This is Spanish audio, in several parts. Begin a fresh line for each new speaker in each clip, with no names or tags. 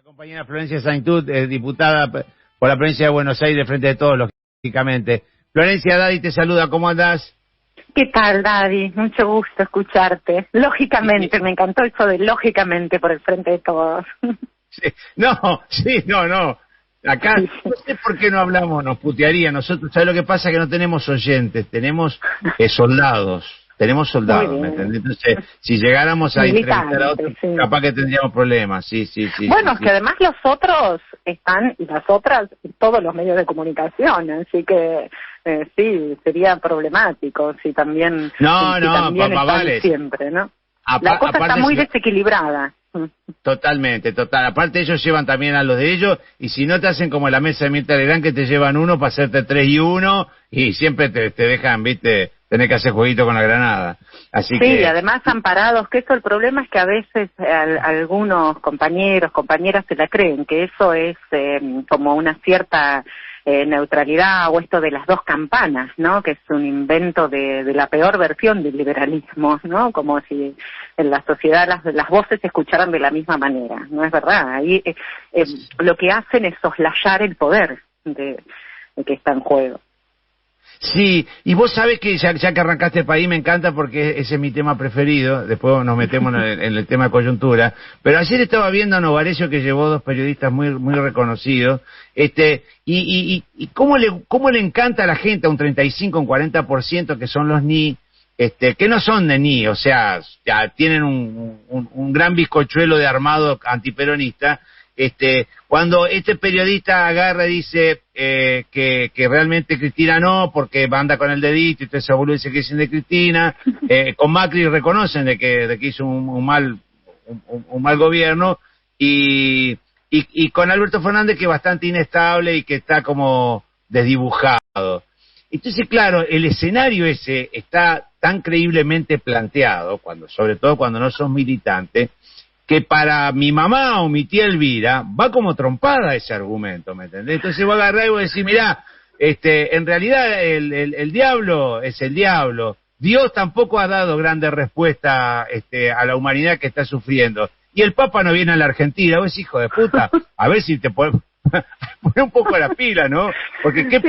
Compañera Florencia Saintud, diputada por la provincia de Buenos Aires, frente de todos, lógicamente. Florencia, Daddy te saluda, ¿cómo andás?
¿Qué tal, Daddy? Mucho gusto escucharte. Lógicamente, me encantó eso de lógicamente por el frente de todos.
Sí, no. Acá, no sé por qué no hablamos, nos putearía. Nosotros, ¿sabes lo que pasa? Que no tenemos oyentes, tenemos soldados. Tenemos soldados, ¿me entendés? Entonces, si llegáramos a entrevistar a otros, sí, capaz que tendríamos problemas, sí.
Bueno, es
sí.
que además los otros están, y las otras, todos los medios de comunicación, así que sí, sería problemático si también,
vale.
Siempre, ¿no? La cosa está muy desequilibrada.
Totalmente. Aparte ellos llevan también a los de ellos, y si no te hacen como la mesa de Mirta Legrand, que te llevan uno para hacerte 3 y 1, y siempre te dejan, viste, tener que hacer jueguito con la granada. Así
sí, y además amparados, que eso el problema es que a veces algunos compañeras se la creen, que eso es como una cierta neutralidad, o esto de las dos campanas, ¿no? Que es un invento de la peor versión del liberalismo, ¿no? Como si en la sociedad las voces se escucharan de la misma manera, ¿no es verdad? Ahí lo que hacen es soslayar el poder de que está en juego.
Sí, y vos sabés que ya que arrancaste por ahí me encanta porque ese es mi tema preferido, después nos metemos en el tema de coyuntura, pero ayer estaba viendo a Novarecio, que llevó 2 periodistas muy reconocidos, y cómo le encanta a la gente, a un 35, un 40%, que son los NI, que no son de NI, o sea, ya tienen un gran bizcochuelo de armado antiperonista. Cuando este periodista agarra y dice que realmente Cristina no, porque anda con el dedito y todo ese boludo dice que dicen de Cristina, con Macri reconocen de que hizo un mal gobierno, y con Alberto Fernández, que es bastante inestable y que está como desdibujado. Entonces, claro, el escenario ese está tan creíblemente planteado, sobre todo cuando no sos militante, que para mi mamá o mi tía Elvira va como trompada ese argumento, ¿me entendés? Entonces va a agarrar y voy a decir, mirá, en realidad el diablo es el diablo. Dios tampoco ha dado grande respuesta a la humanidad que está sufriendo. Y el Papa no viene a la Argentina. Vos, hijo de puta, a ver si te pones un poco la pila, ¿no? Porque qué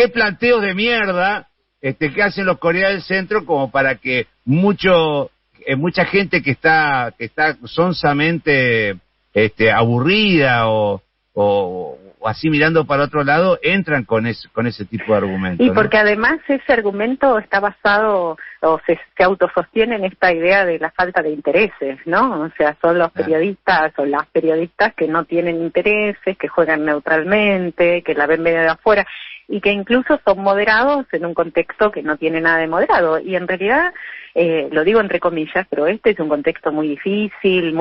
planteos de mierda que hacen los coreanos del centro, como para que mucha gente que está sonsamente aburrida o así mirando para otro lado, entran con ese tipo de argumentos.
Y porque además ese argumento está basado o se autosostiene en esta idea de la falta de intereses, ¿no? O sea, son los periodistas o las periodistas que no tienen intereses, que juegan neutralmente, que la ven medio de afuera, y que incluso son moderados en un contexto que no tiene nada de moderado. Y en realidad, lo digo entre comillas, pero este es un contexto muy difícil,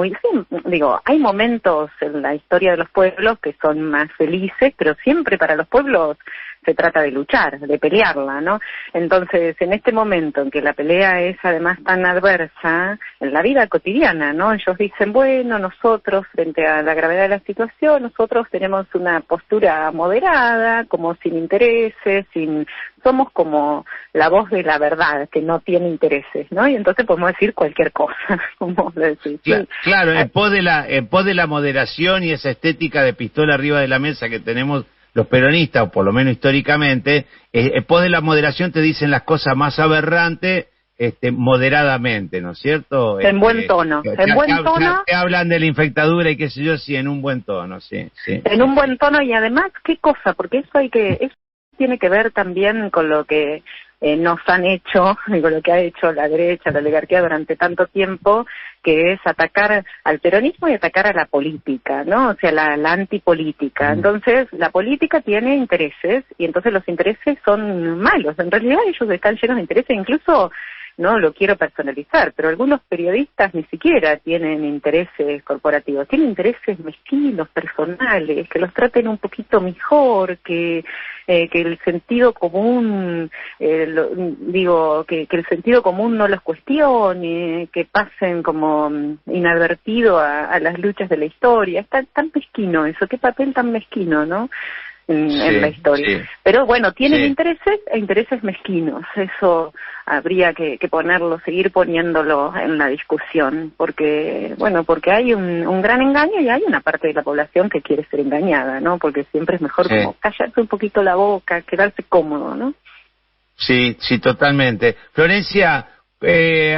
hay momentos en la historia de los pueblos que son más felices, pero siempre para los pueblos se trata de luchar, de pelearla, ¿no? Entonces, en este momento en que la pelea es además tan adversa, en la vida cotidiana, ¿no? Ellos dicen, bueno, nosotros, frente a la gravedad de la situación, nosotros tenemos una postura moderada, como sin intereses, somos como la voz de la verdad, que no tiene intereses, ¿no? Y entonces podemos decir cualquier cosa, como decir.
Claro, en pos de la moderación y esa estética de pistola arriba de la mesa que tenemos los peronistas, o por lo menos históricamente, en pos de la moderación te dicen las cosas más aberrantes, moderadamente, ¿no es cierto?
En buen tono.
Te hablan de la infectadura y qué sé yo, sí, en un buen tono, sí.
En un buen tono, y además, ¿qué cosa? Porque eso tiene que ver también con lo que nos han hecho, y con lo que ha hecho la derecha, la oligarquía durante tanto tiempo, que es atacar al peronismo y atacar a la política, ¿no? O sea, la antipolítica. Entonces, la política tiene intereses, y entonces los intereses son malos. En realidad ellos están llenos de intereses, incluso, no lo quiero personalizar, pero algunos periodistas ni siquiera tienen intereses corporativos, tienen intereses mezquinos, personales, que los traten un poquito mejor, que el sentido común, que el sentido común no los cuestione, que pasen como inadvertido a las luchas de la historia. Está tan mezquino eso, qué papel tan mezquino, ¿no? en la historia.
Sí.
Pero bueno, tienen
Sí.
intereses e intereses mezquinos. Eso habría que ponerlo, seguir poniéndolo en la discusión, porque hay un gran engaño y hay una parte de la población que quiere ser engañada, ¿no? Porque siempre es mejor como callarse un poquito la boca, quedarse cómodo, ¿no?
Sí, sí, totalmente. Florencia,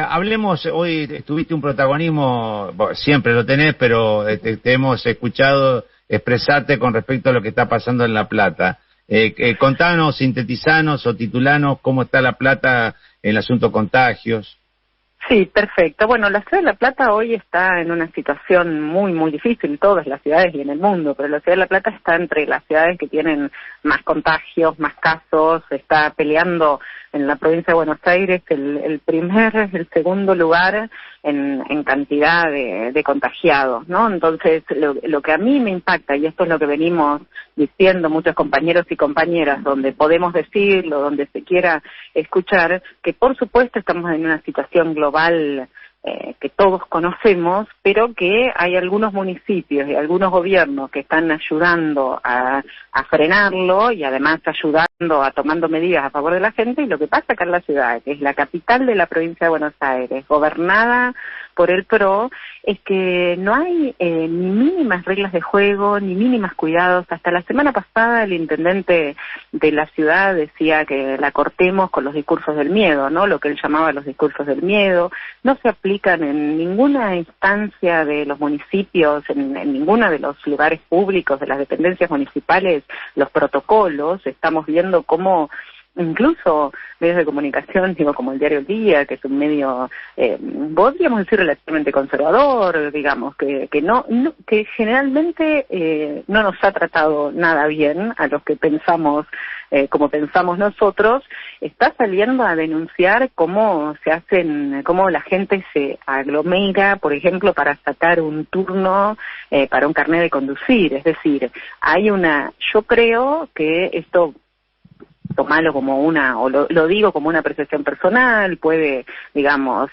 hablemos, hoy tuviste un protagonismo, siempre lo tenés, pero te hemos escuchado expresarte con respecto a lo que está pasando en La Plata. Contanos, sintetizanos o titulanos cómo está La Plata en el asunto contagios.
Sí, perfecto. Bueno, la ciudad de La Plata hoy está en una situación muy, muy difícil, todas las ciudades y en el mundo, pero la ciudad de La Plata está entre las ciudades que tienen más contagios, más casos, está peleando en la provincia de Buenos Aires el segundo lugar en cantidad de contagiados, ¿no? Entonces, lo que a mí me impacta, y esto es lo que venimos diciendo muchos compañeros y compañeras, donde podemos decirlo, donde se quiera escuchar, que por supuesto estamos en una situación global que todos conocemos, pero que hay algunos municipios y algunos gobiernos que están ayudando a frenarlo y además ayudando a tomando medidas a favor de la gente. Y lo que pasa acá en la ciudad, que es la capital de la provincia de Buenos Aires, gobernada por el PRO, es que no hay ni mínimas reglas de juego, ni mínimas cuidados. Hasta la semana pasada el intendente de la ciudad decía que la cortemos con los discursos del miedo, ¿no? Lo que él llamaba los discursos del miedo. No se aplican en ninguna instancia de los municipios, en ninguno de los lugares públicos, de las dependencias municipales, los protocolos. Estamos viendo cómo incluso medios de comunicación, digo, como el Diario El Día, que es un medio, podríamos decir, relativamente conservador, digamos, que generalmente no nos ha tratado nada bien a los que pensamos como pensamos nosotros, está saliendo a denunciar cómo la gente se aglomera, por ejemplo, para sacar un turno para un carnet de conducir. Es decir, yo creo que esto, tomarlo como o lo digo como una apreciación personal, puede, digamos,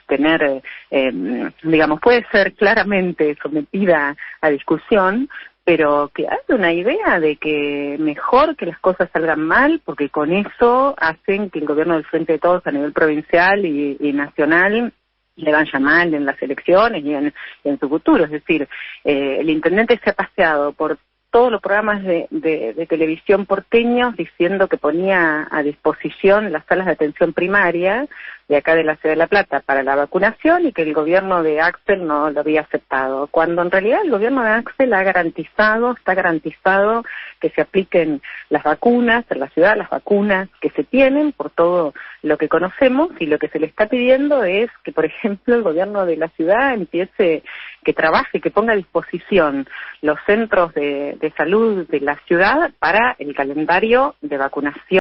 puede ser claramente sometida a discusión, pero que hay una idea de que mejor que las cosas salgan mal, porque con eso hacen que el gobierno del Frente de Todos a nivel provincial y nacional le vaya mal en las elecciones y en su futuro. Es decir, el intendente se ha paseado por todos los programas de televisión porteños diciendo que ponía a disposición las salas de atención primaria de acá de la ciudad de La Plata para la vacunación y que el gobierno de Axel no lo había aceptado, cuando en realidad el gobierno de Axel está garantizado que se apliquen las vacunas en la ciudad, las vacunas que se tienen por todo lo que conocemos, y lo que se le está pidiendo es que, por ejemplo, el gobierno de la ciudad que trabaje, que ponga a disposición los centros de salud de la ciudad para el calendario de vacunación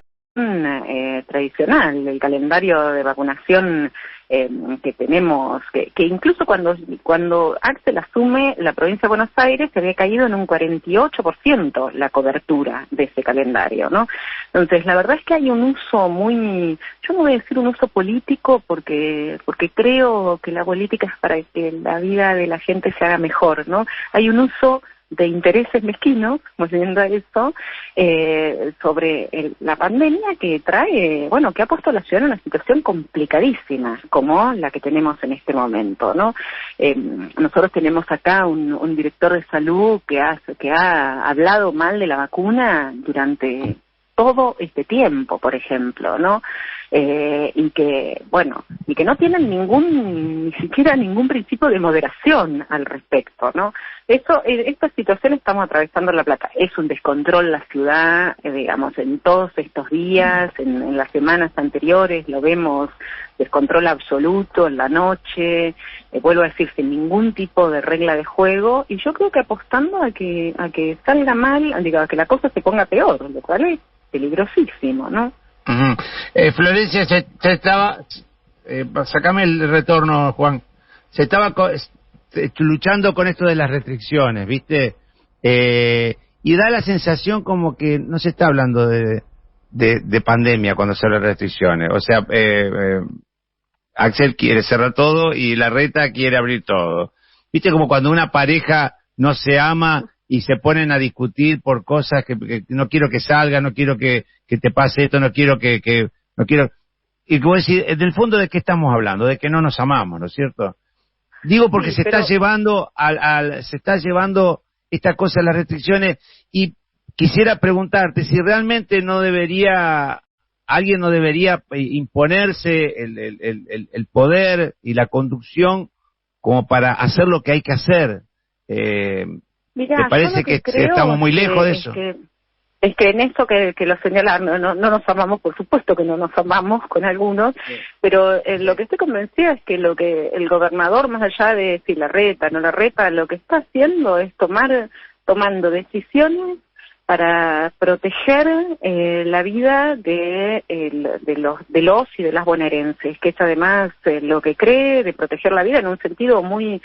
tradicional, el calendario de vacunación que tenemos, que incluso cuando Axel asume la provincia de Buenos Aires se había caído en un 48% la cobertura de ese calendario, ¿no? Entonces, la verdad es que hay un uso yo no voy a decir un uso político porque creo que la política es para que la vida de la gente se haga mejor, ¿no? Hay un uso de intereses mezquinos, volviendo a eso, sobre la pandemia que que ha puesto a la ciudad en una situación complicadísima, como la que tenemos en este momento, ¿no? Nosotros tenemos acá un director de salud que ha hablado mal de la vacuna durante todo este tiempo, por ejemplo, ¿no? Y que no tienen ni siquiera ningún principio de moderación al respecto, ¿no? Esta situación estamos atravesando en La Plata. Es un descontrol la ciudad, digamos, en todos estos días, en las semanas anteriores, lo vemos, descontrol absoluto en la noche, vuelvo a decir, sin ningún tipo de regla de juego, y yo creo que apostando a que salga mal, a que la cosa se ponga peor, lo cual es peligrosísimo, ¿no?
Uh-huh. Florencia, se estaba, sacame el retorno, Juan, se estaba luchando con esto de las restricciones, ¿viste? Y da la sensación como que no se está hablando de pandemia cuando se habla de restricciones. O sea, Axel quiere cerrar todo y Larreta quiere abrir todo. ¿Viste? Como cuando una pareja no se ama y se ponen a discutir por cosas que no quiero que salga, no quiero que te pase esto, no quiero no quiero... Y como decir, del fondo, ¿de qué estamos hablando? De que no nos amamos, ¿no es cierto? Digo porque
Sí,
está llevando se está llevando esta cosa de las restricciones, y quisiera preguntarte si realmente alguien no debería imponerse el poder y la conducción como para hacer lo que hay que hacer.
Mirá,
¿Te parece que estamos muy lejos de eso?
Es que en eso que lo señalan, no nos amamos, por supuesto que no nos amamos con algunos, sí. Pero lo que estoy convencida es que lo que el gobernador, más allá de si la reta, no la reta, lo que está haciendo es tomando decisiones para proteger la vida de los y de las bonaerenses, que es además lo que cree de proteger la vida en un sentido muy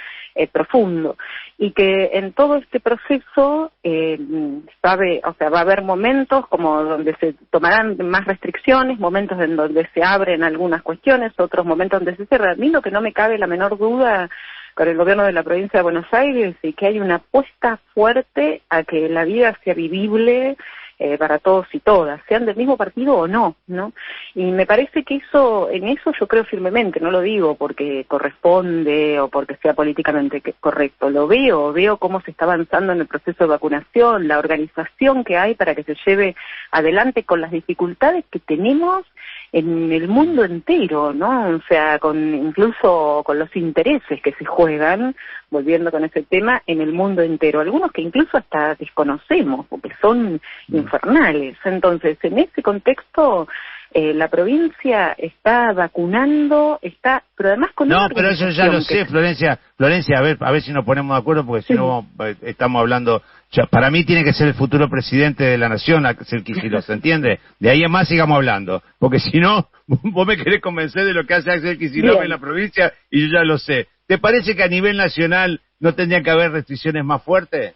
profundo, y que en todo este proceso va a haber momentos como donde se tomarán más restricciones, momentos en donde se abren algunas cuestiones, otros momentos donde se cierran. A mí lo que no me cabe la menor duda con el gobierno de la provincia de Buenos Aires y que hay una apuesta fuerte a que la vida sea vivible para todos y todas, sean del mismo partido o no, ¿no? Y me parece que en eso yo creo firmemente, no lo digo porque corresponde o porque sea políticamente correcto, lo veo cómo se está avanzando en el proceso de vacunación, la organización que hay para que se lleve adelante con las dificultades que tenemos en el mundo entero, ¿no? O sea, incluso con los intereses que se juegan, volviendo con ese tema, en el mundo entero, algunos que incluso hasta desconocemos, porque son infernales. Entonces, en ese contexto, la provincia está vacunando, pero además con...
No, pero eso ya lo sé, Florencia, a ver si nos ponemos de acuerdo, porque si no estamos hablando... para mí tiene que ser el futuro presidente de la nación, Axel Kicillof, ¿se entiende? De ahí en más sigamos hablando, porque si no, vos me querés convencer de lo que hace Axel Kicillof en la provincia, y yo ya lo sé. ¿Te parece que a nivel nacional no tendría que haber restricciones más fuertes?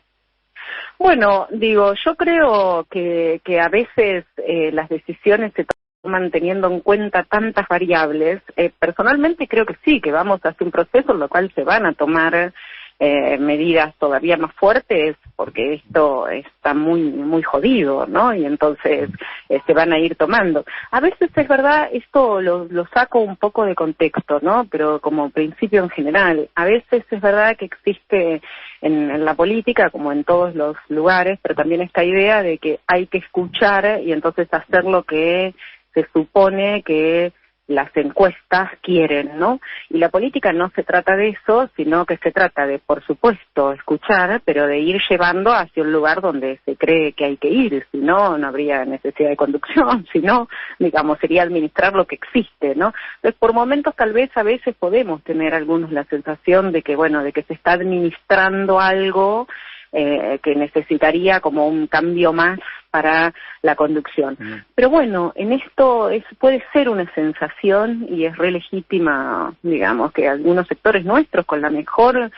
Bueno, digo, yo creo que a veces las decisiones se toman teniendo en cuenta tantas variables. Personalmente creo que sí, que vamos hacia un proceso en lo cual se van a tomar medidas todavía más fuertes, porque esto está muy muy jodido, ¿no? Y entonces se van a ir tomando. A veces es verdad, esto lo saco un poco de contexto, ¿no? Pero como principio en general, a veces es verdad que existe en la política, como en todos los lugares, pero también esta idea de que hay que escuchar y entonces hacer lo que se supone que las encuestas quieren, ¿no? Y la política no se trata de eso, sino que se trata de, por supuesto, escuchar, pero de ir llevando hacia un lugar donde se cree que hay que ir, si no, no habría necesidad de conducción, si no, digamos, sería administrar lo que existe, ¿no? Entonces, por momentos, tal vez, a veces podemos tener algunos la sensación de que, bueno, de que se está administrando algo que necesitaría como un cambio más para la conducción. Pero bueno, en esto puede ser una sensación y es re legítima, digamos, que algunos sectores nuestros con la mejor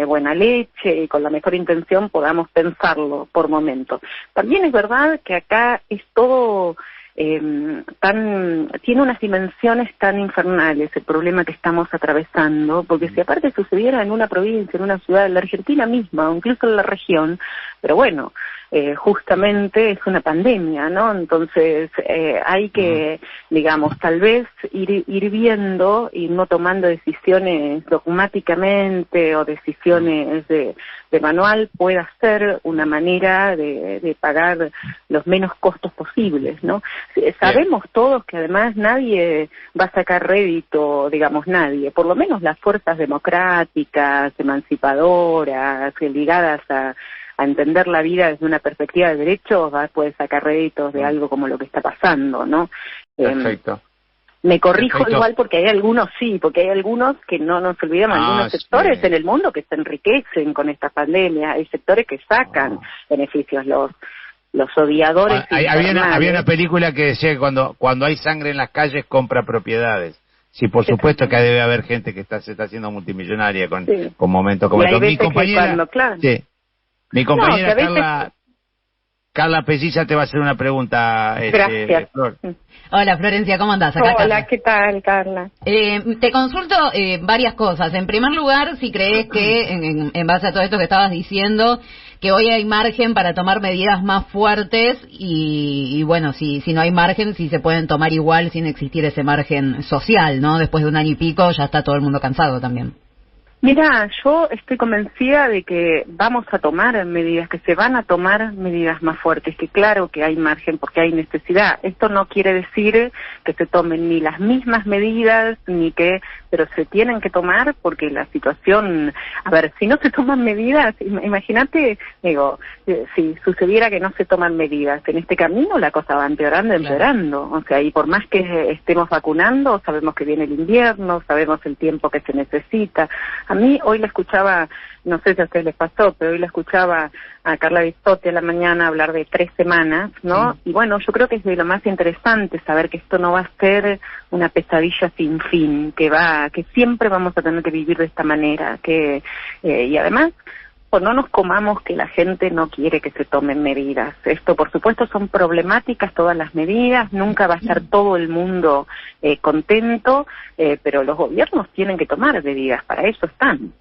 buena leche y con la mejor intención podamos pensarlo por momentos. También es verdad que acá es todo tiene unas dimensiones tan infernales el problema que estamos atravesando, porque si aparte sucediera en una provincia, en una ciudad, en la Argentina misma, o incluso en la región, pero bueno, justamente es una pandemia, ¿no? Entonces hay que, digamos, tal vez ir viendo y no tomando decisiones dogmáticamente o decisiones de manual, pueda ser una manera de pagar los menos costos posibles, ¿no? Sabemos todos que además nadie va a sacar rédito, digamos nadie, por lo menos las fuerzas democráticas, emancipadoras, ligadas a entender la vida desde una perspectiva de derechos, puede sacar réditos de algo como lo que está pasando, ¿no?
Perfecto.
Me corrijo igual porque hay algunos porque hay algunos que no nos olvidemos, algunos sectores en el mundo que se enriquecen con esta pandemia, hay sectores que sacan beneficios, los odiadores.
Había una película que decía que cuando hay sangre en las calles compra propiedades. Sí, por supuesto que debe haber gente que se está haciendo multimillonaria con momentos como estos. Mi compañera, mi compañera Carla Pelliza te va a hacer una pregunta.
Gracias.
Flor.
Hola Florencia, ¿cómo andás?
Acá Hola, Carla. ¿Qué tal, Carla?
Te consulto varias cosas. En primer lugar, si crees que, en base a todo esto que estabas diciendo, que hoy hay margen para tomar medidas más fuertes y bueno, si no hay margen, si se pueden tomar igual sin existir ese margen social, ¿no? Después de un año y pico ya está todo el mundo cansado también.
Mira, yo estoy convencida de que vamos a tomar medidas, que se van a tomar medidas más fuertes, que claro que hay margen porque hay necesidad. Esto no quiere decir que se tomen ni las mismas medidas, pero se tienen que tomar porque la situación, a ver, si no se toman medidas, imagínate, digo, si sucediera que no se toman medidas, en este camino la cosa va empeorando, o sea, y por más que estemos vacunando, sabemos que viene el invierno, sabemos el tiempo que se necesita. A mí hoy la escuchaba, no sé si a ustedes les pasó, pero hoy la escuchaba a Carla Bisotti a la mañana hablar de 3 semanas, ¿no? Sí. Y bueno, yo creo que es de lo más interesante saber que esto no va a ser una pesadilla sin fin, que siempre vamos a tener que vivir de esta manera, y además, pues no nos comamos que la gente no quiere que se tomen medidas. Esto, por supuesto, son problemáticas todas las medidas, nunca va a estar todo el mundo contento, pero los gobiernos tienen que tomar medidas, para eso están.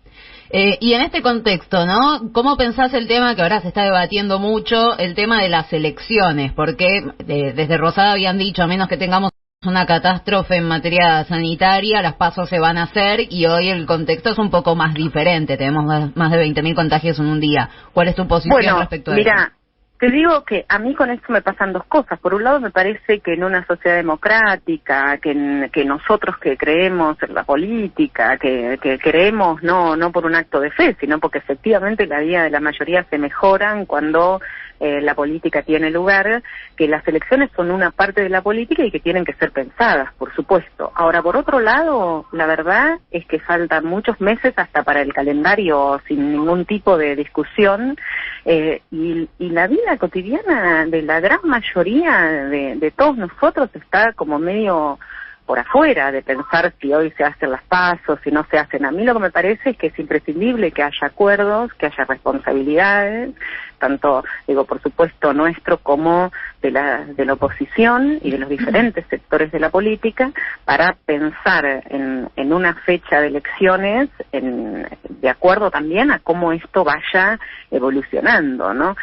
Y en este contexto, ¿no? ¿Cómo pensás el tema que ahora se está debatiendo mucho, el tema de las elecciones? Porque desde Rosada habían dicho, a menos que tengamos una catástrofe en materia sanitaria, las pasos se van a hacer y hoy el contexto es un poco más diferente. Tenemos más de 20.000 contagios en un día. ¿Cuál es tu posición respecto a eso?
Mira, te digo que a mí con esto me pasan dos cosas. Por un lado, me parece que en una sociedad democrática, que nosotros que creemos en la política, que creemos no por un acto de fe, sino porque efectivamente la vida de la mayoría se mejoran cuando la política tiene lugar, que las elecciones son una parte de la política y que tienen que ser pensadas, por supuesto. Ahora, por otro lado, la verdad es que faltan muchos meses hasta para el calendario sin ningún tipo de discusión, y la vida cotidiana de la gran mayoría de todos nosotros está como medio por afuera de pensar si hoy se hacen las pasos, si no se hacen. A mí lo que me parece es que es imprescindible que haya acuerdos, que haya responsabilidades, tanto, digo, por supuesto, nuestro como de la oposición y de los diferentes sectores de la política, para pensar en una fecha de elecciones de acuerdo también a cómo esto vaya evolucionando, ¿no?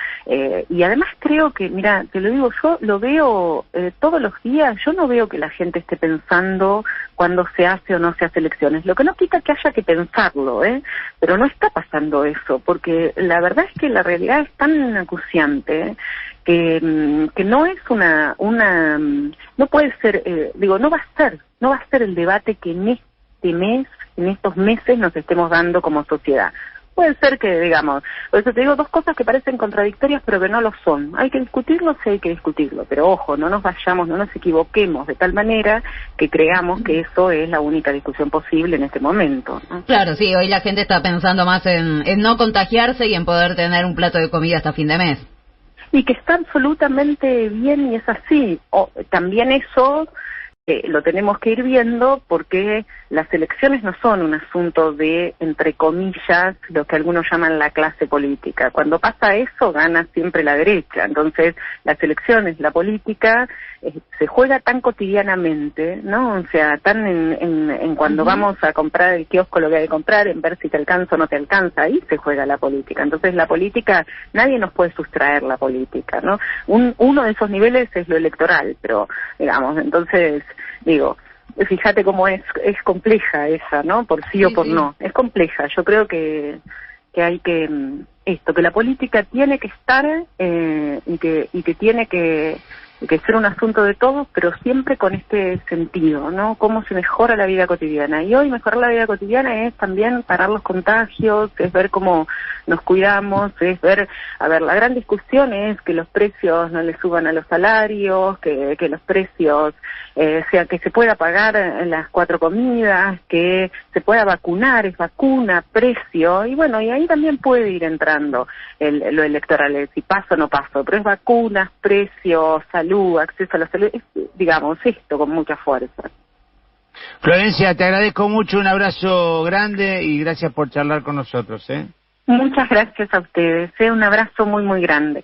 Y además creo que, mira, te lo digo, yo lo veo todos los días, yo no veo que la gente esté pensando cuándo se hace o no se hace elecciones, lo que no quita que haya que pensarlo, pero no está pasando eso, porque la verdad es que la realidad es tan acuciante que no es no puede ser, no va a ser el debate que en estos meses nos estemos dando como sociedad. Puede ser que, digamos, por eso te digo dos cosas que parecen contradictorias, pero que no lo son. Hay que discutirlo, sí hay que discutirlo, pero ojo, no nos vayamos, no nos equivoquemos de tal manera que creamos que eso es la única discusión posible en este momento, ¿no?
Claro, sí, hoy la gente está pensando más en no contagiarse y en poder tener un plato de comida hasta fin de mes.
Y que está absolutamente bien y es así. También eso lo tenemos que ir viendo porque las elecciones no son un asunto de, entre comillas, lo que algunos llaman la clase política. Cuando pasa eso, gana siempre la derecha. Entonces, las elecciones, la política, se juega tan cotidianamente, ¿no? O sea, tan en cuando vamos a comprar el kiosco lo que hay que comprar, en ver si te alcanza o no te alcanza, ahí se juega la política. Entonces, la política, nadie nos puede sustraer la política, ¿no? Uno de esos niveles es lo electoral, pero, digamos, entonces, digo, fíjate cómo es compleja esa, ¿no? Por sí o por no. Es compleja. Yo creo que hay que que la política tiene que estar y que tiene que ser un asunto de todos, pero siempre con este sentido, ¿no? Cómo se mejora la vida cotidiana. Y hoy mejorar la vida cotidiana es también parar los contagios, es ver cómo nos cuidamos, es ver, la gran discusión es que los precios no le suban a los salarios, que los precios, que se pueda pagar en las 4 comidas, que se pueda vacunar, es vacuna, precio, y bueno, y ahí también puede ir entrando lo electoral, si paso o no paso, pero es vacunas, precios, salud, acceso a la salud, digamos, esto con mucha fuerza.
Florencia, te agradezco mucho, un abrazo grande y gracias por charlar con nosotros,
Muchas gracias a ustedes, un abrazo muy, muy grande.